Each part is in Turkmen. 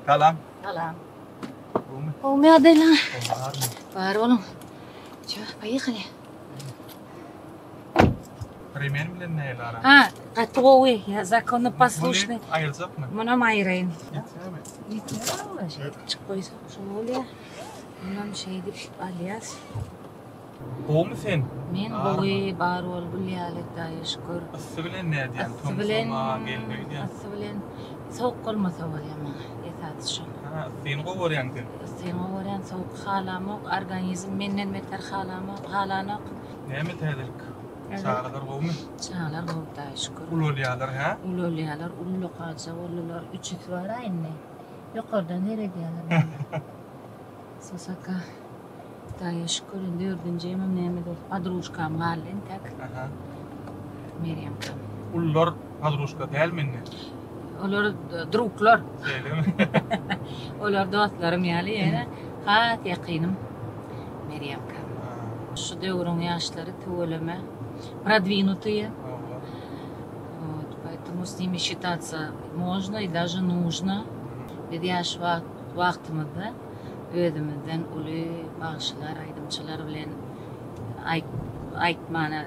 Salam. Salam. Olmuyor değil lan. Var oğlum. Çok bayıklı. Примен bilen näle ara? Ha, готовы. Я законно послушный. Ayırsak mı? Buna mı ayırayım? Yetmemi. Yeter. Çık koysa. Şöyle. Bundan şey deyip alyas. Bu mu sen? Men boyu bar ol bulyalet da şükür. Aslı bilen ne diyen? Aslı bilen. Gelmiyor diyen. Aslı bilen. Soğuk olmasa var ya ma. Yeter şu. Ha, sen govoryan sen. Sen oran soğuk halamak, organizm menden meter halanak. Näme täzelik? Çağrılar bu mu? Çağlar oldu da şükür. Ulolyalar ha? Ulolyalar, ulluqaca, ullular üçük var aynı. Yukarıda nereye diyorlar? Sosaka. Daya şükür, dördüncü emim neymi de padruşkam halin tak. Aha. Meryem kam. Ullar padruşka değil mi? Olar druklar. Söyle mi? Olar dostlarım yani yana. Ha yaqinim. Meryem kam. Şu dövrün yaşları tüveleme. Продвинутые. Вот, поэтому с ними считаться можно и даже нужно. Dedi yaş vaxtımızda özümüzden ulu bağışlar, aydımçılar bilen aytmana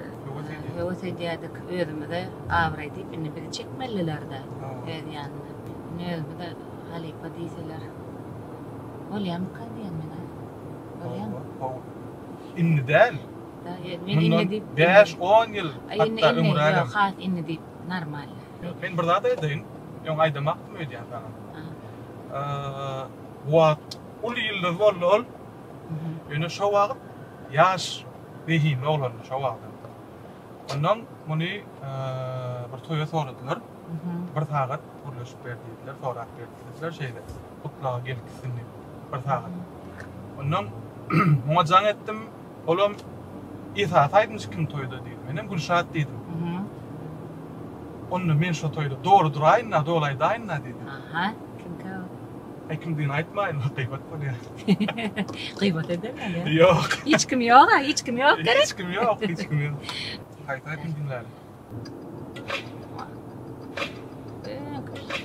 hövöt ediyorduk özümüzde avraydı. Beni bir çekmeliler de. Yani özümüzde halipa deyseler. Olyam kadiyen mene? Olyam? İnni değil. Men inni deyip 5-10 yıl hatta ömür yok alem. hat inni deyip normal. Ben bir daha da edeyim. Yon aydamak mı ödeyen sana? Wat ulu yıldız ol. Yine şu vakit yaş behin oğlan şu vakit. Ondan bunu bir toya sordular. Bir saat ulaşıp verdiler, sonra verdiler şeyde. Kutlağa gelkisini bir saat. Ondan muazzam ettim. Oğlum İsa saymış kim toyda değil. Benim Gülşat dedim. Onu men şu toyda doğru durayın na dolaydı ayın na dedim. Aha, kim ka? Ekim din aytmayın, gıybat bu ne? Gıybat ederler ya. Yok. Hiç kim yok ha, hiç kim yok. Hiç kim yok, hiç kim yok. Hayta ekim dinler.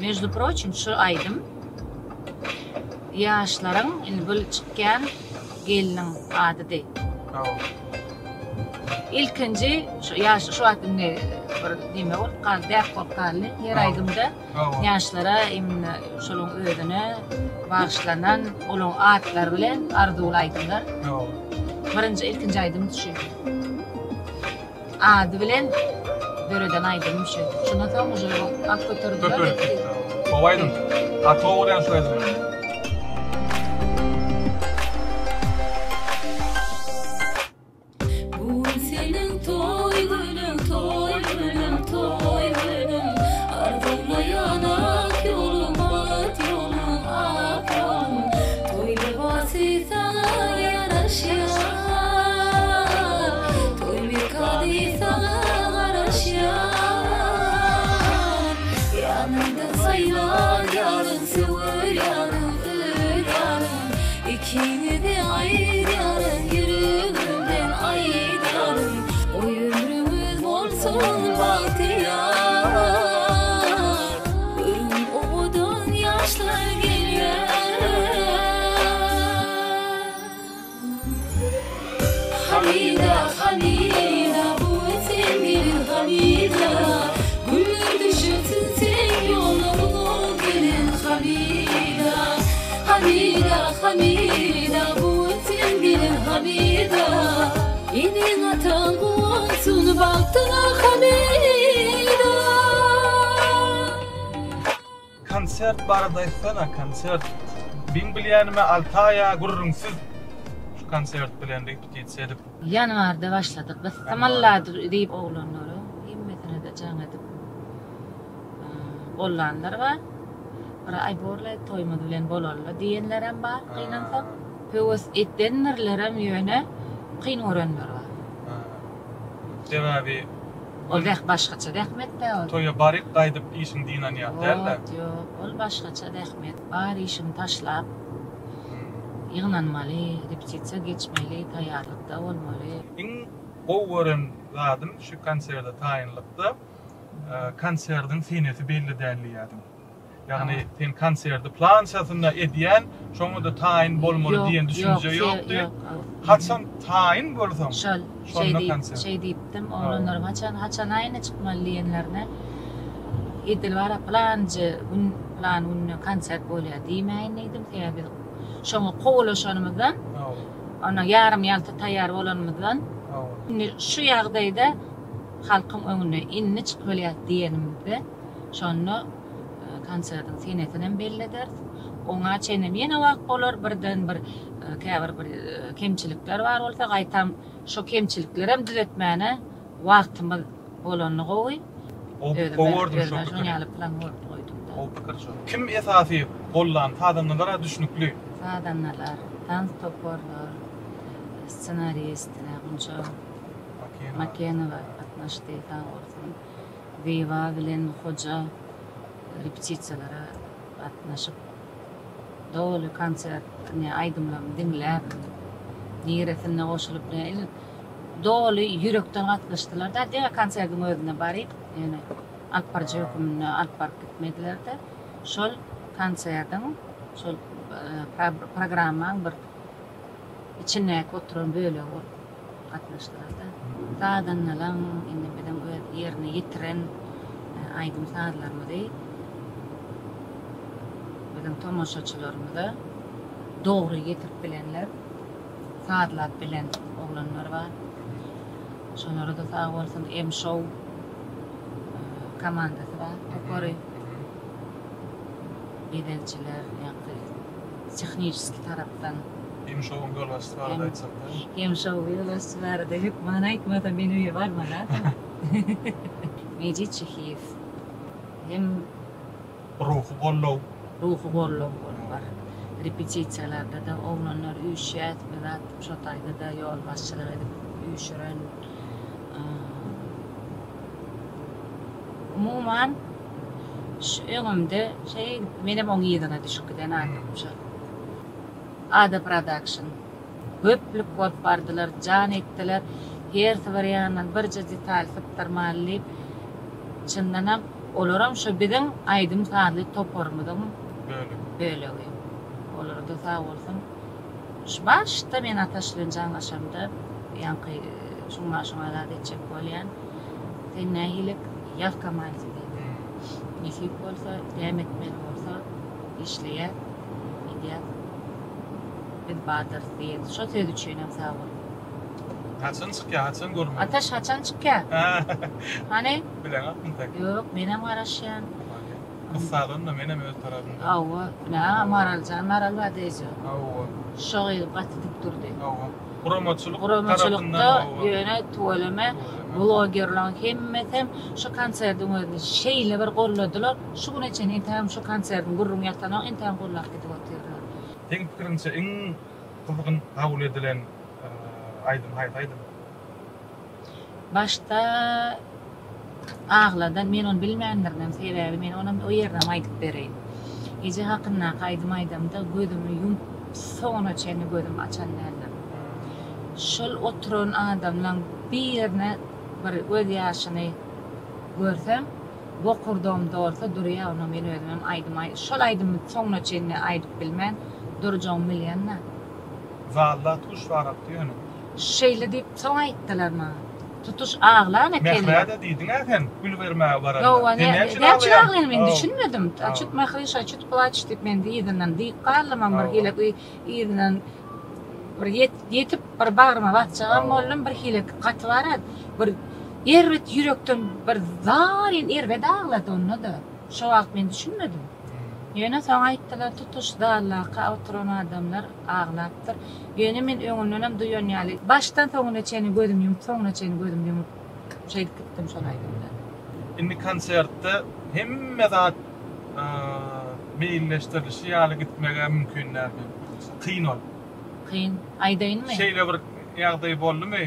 Между прочим, şu aydım yaşlarım böyle çıkken gelinin adı değil. İlkinci şu aydım ne deme ol dert korkarlı her aydımda yaşlara şolun ödüne bağışlanan olun atlar bilen arzulaydılar. Birinci ilkinci aydım düşüyor. Adı bilen böreden aydım düşüyor. Şuna tam ucu ak götürdüler. Kovaydım. Atma uğrayan söyledim. İkini de ayıralım, yüreğimden ayıralım. O ömrümüz olsun bahtiyar. Ölüm odan yaşlar geliyor. Hamida, Hamida, bu sevgilim Hamida. Güller düşürsün sen yolunu gelin Hamida. Hamida, Hamida, bu sevgilim Hamida. İnin atan olsun baktına Hamida. Konsert baradaytsana, konsert. Bin bilyenime Altaya gurrunsiz. Şu konsert bilen repetitsiyedip. Yanvarda başladık. Biz tamalladır deyip oğlanları. Himmetine de can edip. Oğlanlar var. Ay borla toymadı bilen bolarla diyenlerem var. Kıynansam. Pövüs ettenlerlerem yöne kıyın oranlar var. Cevabi O dek başkaça dehmet de o. toya barik kaydıp işin dinan ya derler. Yok, ol başkaça dehmet. Bar işim taşlap. Yığınanmalı, repetisiya geçmeli, tayarlıkta olmalı. İn oğurun zadım şu konserde tayinlikta konsertin senesi belli derli yadım. Yani sen konserde plan satında ediyen şoňa da taýin bolmaly diýen düşünje ýokdy. Haçan taýin bolsam. Şol şey diýipdim, oğlanlar haçan aýyna çykmaly diýenlerine edil bara planjy plan konsert bolýar diýmeýin edim täze. Şoňa gowalaşanymyzdan, ona ýarym ýalta taýýar bolanymyzdan, şu ýagdaýda halkyň öňüne inni çykylýar diýenimizde, şonu konsertin senetinen bellidir. Oňa çenem ýene wagt bolar birden bir käbir bir kemçilikler bar bolsa gaýtam şo kemçilikleri hem düzeltmäne wagtymyz bolanyny gowy. Kim esasy bollan adamlara düşnükli? Adamlar, dans toporlar, ssenarist, nägunça Makenova atnaşdy taýýardy. Viva bilen hoja repetisiýalara atnaşyp dolu konsert aýdymlary dinläp niýeretine goşulyp dolu ýürekden gatnaşdylar da diýe konsertiň özüne baryp ýene Alparja hökümine alpar gitmediler de şol konsertiň şol programmaň bir içine oturan bölegi bolup gatnaşdylar da. Tadanlalan indi bilen ýerine ýetiren aýdym saatlarmydy. Bilen tomoşaçylarymyzy dogry ýetirip bilenler saatlar bilen oglanlar bar. Şonlara da sağ bolsun M-Show komandasy bar. Topary bedelçiler, ýa-da texniski tarapdan M-Show'un yolbaşçysı barada aýtsak da. M-Show yolbaşçysı barada hep bana aýtmasa men öýe barmara. Mejit Çehiyev. Hem ruhu bollow var. Repetisiýalarda da oglanlar üýşýät, bilen şo taýda da yolbaşçylyk edip üýşüren. Umuman şu öňümde menem oň ýerine düşüp giden adamça. Ada Production. Köplük bolup bardylar, jan etdiler. Her bir ýandan birje detal sypdyrmaly. Çyndanam olaram şu biziň aýdym saatly topormydyň bölegi. Olar da sağ bolsun. Şu başda men ataşlyň jaňaşamda ýanky şuňa da etjek bolýan. Tenäýilik ýalkamaly. Nesip bolsa, devam etmeli bolsa, işleýär. Ideýat. Bir badyr diýip, şo söýdi üçinem sağ bol. Haçan görmeli. Ataş haçan çykýar? Hani? Bilen atmyndak. Ýok, menem garaşýan. Kyssalyn da menem öz tarapymda. Awa, maral badýja. Awa. Şo gatydyp durdy. Awa. Promoçylyk tarapynda ýöne tuwalama blogerler hemmeten şu konserdiň özüne şeýle bir golladylar. Şu gün için entam şu konserdiň gurrun ýatana entam gollap gidip oturdylar. Teň pikirinçe iň gyzgyn kabul edilen aýdym. Başta ağladan men onu bilmeýänlerden sebebi men ona o ýerden aýdyp bereýin. Ece hakynda aýdymda gözümi yumup soňuna çenli gözüm açan näler. Şol oturan adamlaryň birine bir göz ýaşyny görsem, bokurdum dorsa durýar onu men özüm aýdym. Şol aýdymy soňuna çenli aýdyp bilmän durjağım bilýänler. Zalla tuş barap diýen. Şeýle diýip soň aýtdylar ma. Tutuş ağlana kelime. Mehmede diýdiň äken, gül bermäge baranda. Yo, ne men düşünmedim. Açıt mahriş, açıt plaç diýip men diýdinden diýip galdym, bir hilek ýerinden bir ýetip bir bagryma batjagam boldum, bir hilek gaty barat. Bir erwet ýürekden bir zaryn erwet ağlady onu da. Şo wagt men düşünmedim. Ýöne soň aýtdylar tutuş dallaka oturan adamlar ağlapdyr. Ýöne men öňünden duýan ýaly. Başdan soňuna çeni gözüm ýumup, soňuna çeni gözüm ýumup şeýip gitdim şol aýdymda. Indi konsertde hemme zat meýilleşdirilişi ýaly gitmege mümkinlermi? Kyn ol. Kyn, aýdaýynmy? Şeýle bir ýagdaý boldumy?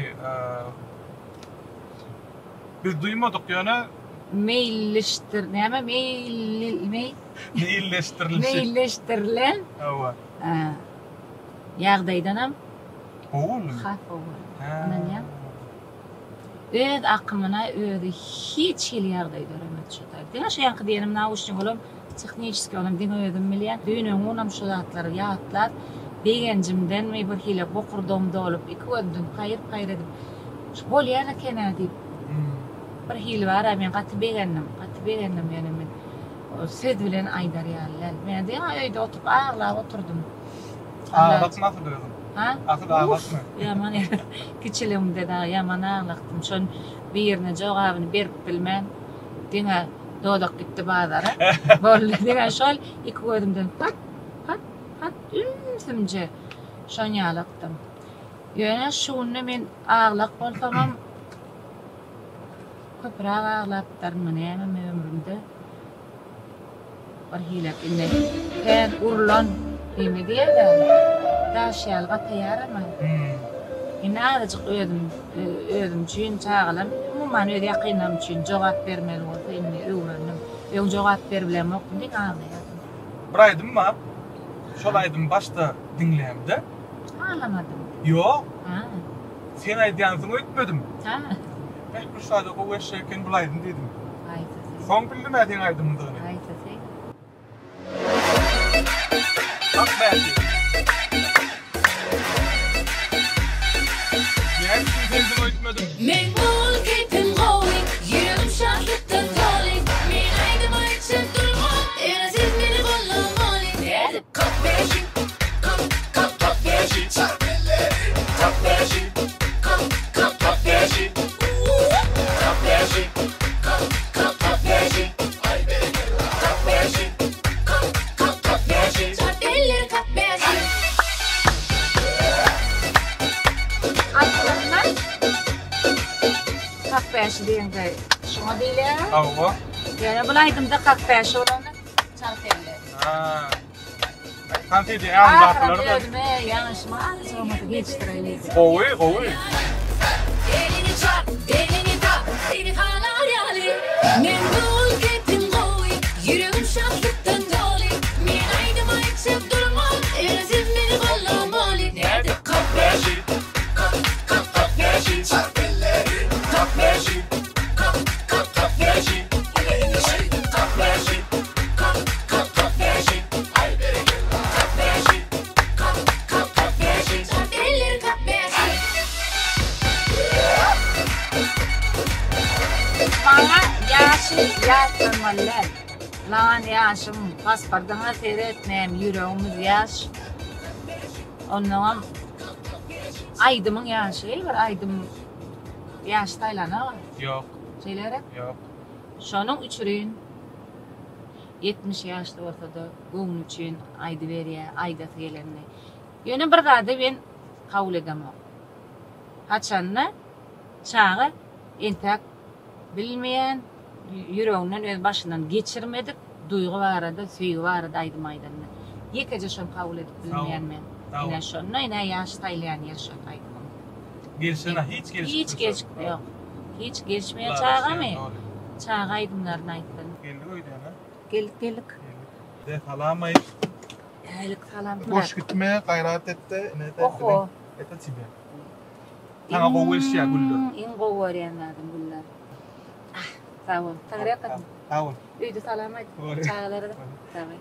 Biz duýmadyk ýöne meýilleşdirilen. Awa. Ýagdaýdanam Oğlum. Haf olur. Ananya. Öz akymyna özü hiç hil ýagdaý göremedi şu taýda. Diňe şu ýanky diýenim nauşçy bolam texniski olam diňe ödüm bilýän. Düýnüň onam şu zatlary ýatlar. Begencimden mi bir hile bokurdum dolup, iki öndüm kayır edip. Bolýar ekene diýip. Bir hile var, men gaty begendim ýani men. O söz bilen aýdar ýalylar. Men de öýde oturup ağlap oturdum. Ağlatma nasıl döydün? Ha? Asıl ağlatma. Yaman kiçilimde da yaman ağlaktım. Şon bir yerine jogabyny berip bilmän. Diňe dodak gitdi bazara. Boldy diňe şol iki gözümden pat ümsümce şon ýalaktym. Ýöne şunu men ağlak bolsam köpürak ağlapdarmyn näme ömrümde. Bir hile inne. Ben urlan ime diýerdi. Daşyalga taýarama. Ine azajyk ödüm üçin çağılan, umman öýde ýakynam üçin jogap bermeli bolsa ine öwrendim. Öň jogap berbilem ok diýip ağlaýardım. Bir aýdym bar. Şol aýdym başda dinlämde. Ağlamadım. Ýok. Ha. Sen aýdýansyň öýtmedim. Ha. Bir şada o eşekin bulaydın dedim. Aýtasy. Son bildim edin aydımdığını. Aýtasy. Bak belki. Ne sen öğretmedim. Men bol kepim gowy, ýüregim şahlykdan doly. Men aýdyma içip durmam, ene siz meni bollamaly. Kap beşi, kap beşi, kap beşi, kap beşi, kap beşi, kap beşi, ay bereket, kap beşi, kap beşi, çardeller kap beşi. Aýtlanlar. Kakbeşi diýende şoňa diýler. Awa. Ýöne bulaýdymda kakbeşi bolany çardeller. Ha. Kanti de an baklar da. Ýanyşma, şoňa geçdirelek. Gowy. Elini çarp, elini tak, seni halar yali. Men bol kepim gowy, ýüregim şahlykdan doly. Men aýdyma içip durmam, ene siz meni bollamaly. Kap beşi, kap beşi, çarpelleri, kap beşi, kap beşi, kap beşi, kap beşi, ay bereket, kap beşi, kap beşi, çarpelleri kap beşi. Bana ýaşy ýatmalar. Lan ýaşym paspardaňa seyretmem, ýüregimiz ýaş. Ondan aýdymyň ýaşy, bir aýdym ýaş taýlana. Yok. Şeýlere. Yok. Şonuň üçin 70 ýaşda bolsa da göňül üçin aýdy berýär, aýdasy gelenni. Ýöne bir gady ben kabul edemem. Haçanna çağı entek bilmeýän, ýüreginden öz başyndan geçirmedik, duýgu barada, süýgi barada aýdym aýdanny. Ýekece şonu kabul edip bilmeýän men. Ine şonu ine ýaş taýlayan ýer şonu aýdym. Gelişine hiç Hiç geç yok. Hiç geçmeýän çağamy. Çağı aýdymlaryny aýtdym. Geldi öýde ana. Geldik. De salamay. Ýalyk salam. Boş gitme, gayret etti. Ne de. Oho. Eta tibe. Tana gowy işe güldür. In gowy ýerlerden güller. Ah, sağ ol. Taýrak. Sağ ol. Öýde salam aýt. Çağlara da. Tamam.